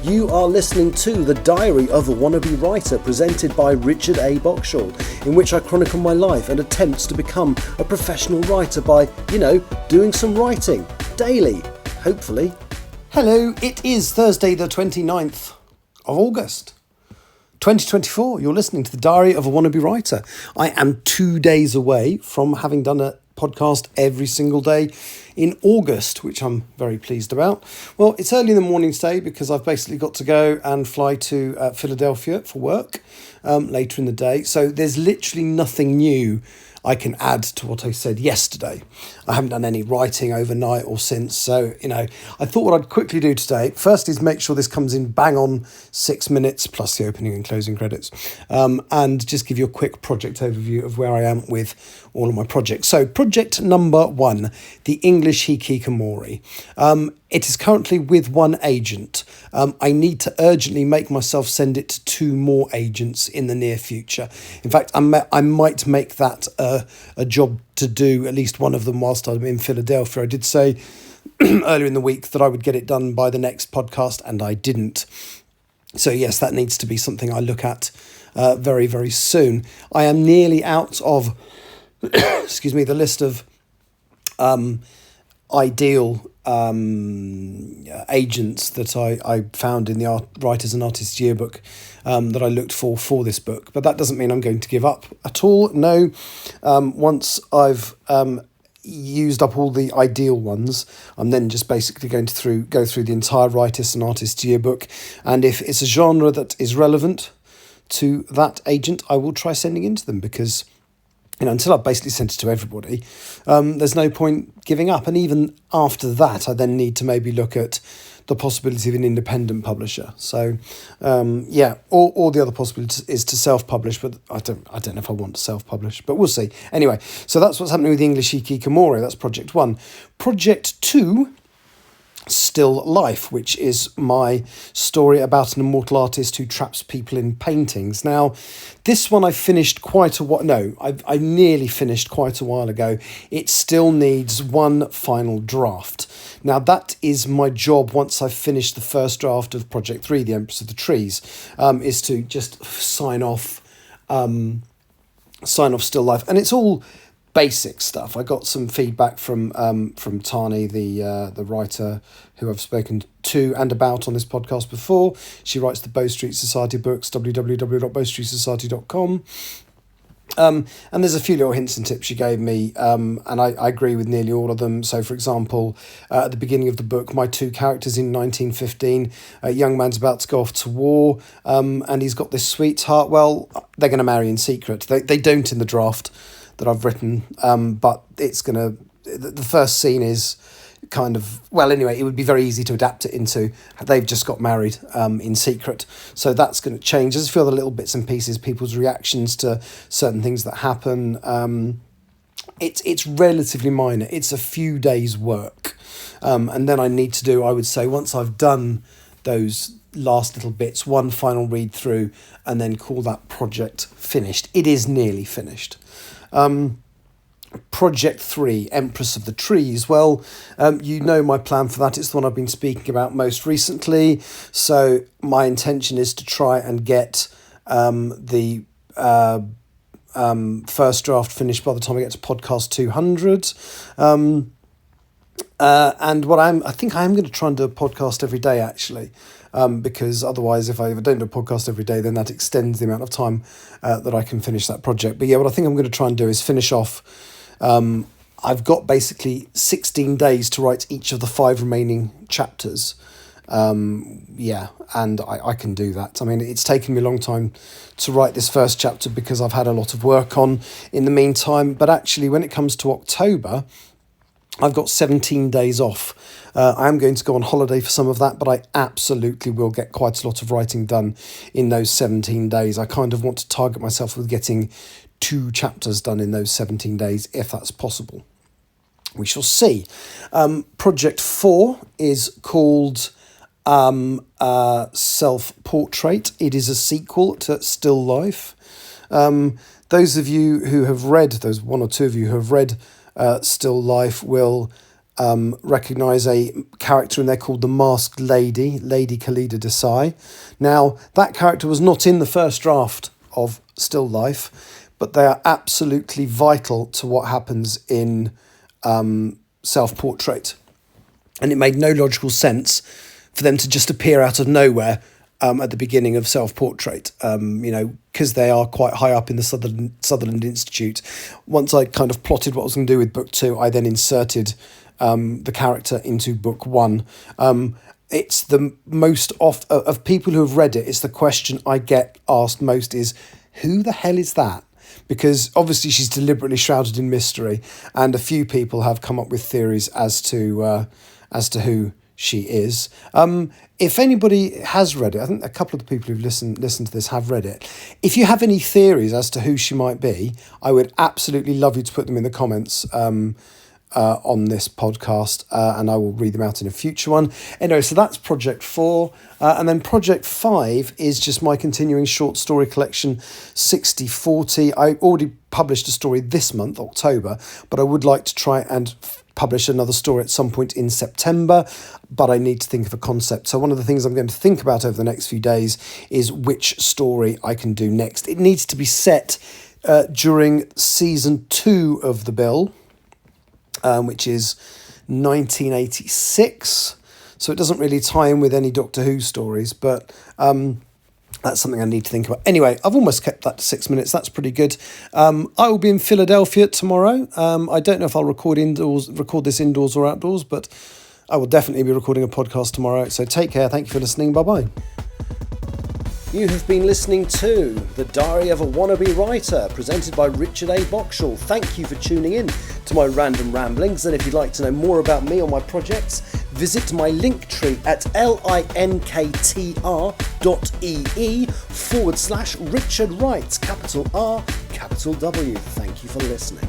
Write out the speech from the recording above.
You are listening to The Diary of a Wannabe Writer, presented by Richard A. Boxshall, in which I chronicle my life and attempts to become a professional writer by, doing some writing daily, hopefully. Hello, it is Thursday the 29th of August, 2024. You're listening to The Diary of a Wannabe Writer. I am 2 days away from having done a podcast every single day in August, which I'm very pleased about. Well, it's early in the morning today because I've basically got to go and fly to Philadelphia for work later in the day. So there's literally nothing new I can add to what I said yesterday. I haven't done any writing overnight or since. So, I thought what I'd quickly do today, first is make sure this comes in bang on 6 minutes plus the opening and closing credits, and just give you a quick project overview of where I am with all of my projects. So project number 1, the English Hikikomori. It is currently with one agent. I need to urgently make myself send it to 2 more agents in the near future. In fact, I might make that a job to do, at least one of them, whilst I'm in Philadelphia. I did say earlier in the week that I would get it done by the next podcast, and I didn't. So yes, that needs to be something I look at very, very soon. I am nearly out of, the list of ideal agents that I found in the Writers and Artists Yearbook that I looked for this book. But that doesn't mean I'm going to give up at all. No, once I've used up all the ideal ones, I'm then just basically going to go through the entire Writers and Artists Yearbook. And if it's a genre that is relevant to that agent, I will try sending into them, because until I've basically sent it to everybody, there's no point giving up. And even after that, I then need to maybe look at the possibility of an independent publisher. So, or the other possibility is to self-publish, but I don't know if I want to self-publish, but we'll see. Anyway, so that's what's happening with the English Hikikomori. That's project 1. Project 2, Still Life, which is my story about an immortal artist who traps people in paintings. Now, this one I finished quite a while. No, I nearly finished quite a while ago. It still needs one final draft. Now, that is my job once I've finished the first draft of Project 3, The Empress of the Trees, is to just sign off Still Life, and it's all basic stuff. I got some feedback from Tani, the writer who I've spoken to and about on this podcast before. She writes the Bow Street Society books, www.bowstreetsociety.com. And there's a few little hints and tips she gave me, and I agree with nearly all of them. So, for example, at the beginning of the book, my 2 characters in 1915, a young man's about to go off to war, and he's got this sweetheart. Well, they're going to marry in secret. They don't in the draft that I've written, but it's going to... The first scene is kind of... Well, anyway, it would be very easy to adapt it into they've just got married in secret. So that's going to change. There's a few other little bits and pieces, people's reactions to certain things that happen. It's relatively minor. It's a few days' work. And then I need to do, I would say, once I've done those last little bits, one final read through, and then call that project finished. It is nearly finished. Project 3, Empress of the Trees. Well, my plan for that. It's the one I've been speaking about most recently. So my intention is to try and get the first draft finished by the time I get to podcast 200. And I think I am going to try and do a podcast every day, actually. Because otherwise, if I don't do a podcast every day, then that extends the amount of time that I can finish that project. But yeah, what I think I'm going to try and do is finish off. I've got basically 16 days to write each of the 5 remaining chapters. And I can do that. I mean, it's taken me a long time to write this first chapter because I've had a lot of work on in the meantime. But actually, when it comes to October, I've got 17 days off. I am going to go on holiday for some of that, but I absolutely will get quite a lot of writing done in those 17 days. I kind of want to target myself with getting 2 chapters done in those 17 days, if that's possible. We shall see. Project 4 is called Self-Portrait. It is a sequel to Still Life. Those of you who have read, those 1 or 2 of you who have read Still Life will recognise a character in there called the Masked Lady, Lady Khalida Desai. Now, that character was not in the first draft of Still Life, but they are absolutely vital to what happens in Self-Portrait. And it made no logical sense for them to just appear out of nowhere at the beginning of Self-Portrait, because they are quite high up in the Sutherland Institute. Once I kind of plotted what I was going to do with book 2, I then inserted the character into book 1. It's the most of people who have read it, it's the question I get asked most is, who the hell is that? Because obviously she's deliberately shrouded in mystery, and a few people have come up with theories as to who she is. If anybody has read it, I think a couple of the people who've listened to this have read it. If you have any theories as to who she might be, I would absolutely love you to put them in the comments on this podcast, and I will read them out in a future one. Anyway, so that's Project 4. And then Project 5 is just my continuing short story collection, 60/40. I already published a story this month, October, but I would like to try and publish another story at some point in September, but I need to think of a concept. So one of the things I'm going to think about over the next few days is which story I can do next. It needs to be set during season 2 of The Bill, which is 1986. So it doesn't really tie in with any Doctor Who stories, but that's something I need to think about. Anyway, I've almost kept that to 6 minutes. That's pretty good. I will be in Philadelphia tomorrow. I don't know if I'll record this indoors or outdoors, but I will definitely be recording a podcast tomorrow. So take care. Thank you for listening. Bye-bye. You have been listening to The Diary of a Wannabe Writer, presented by Richard A. Boxall. Thank you for tuning in to my random ramblings, and if you'd like to know more about me or my projects, visit my Linktree at linktr.ee/Richard Wright, capital R, capital W. Thank you for listening.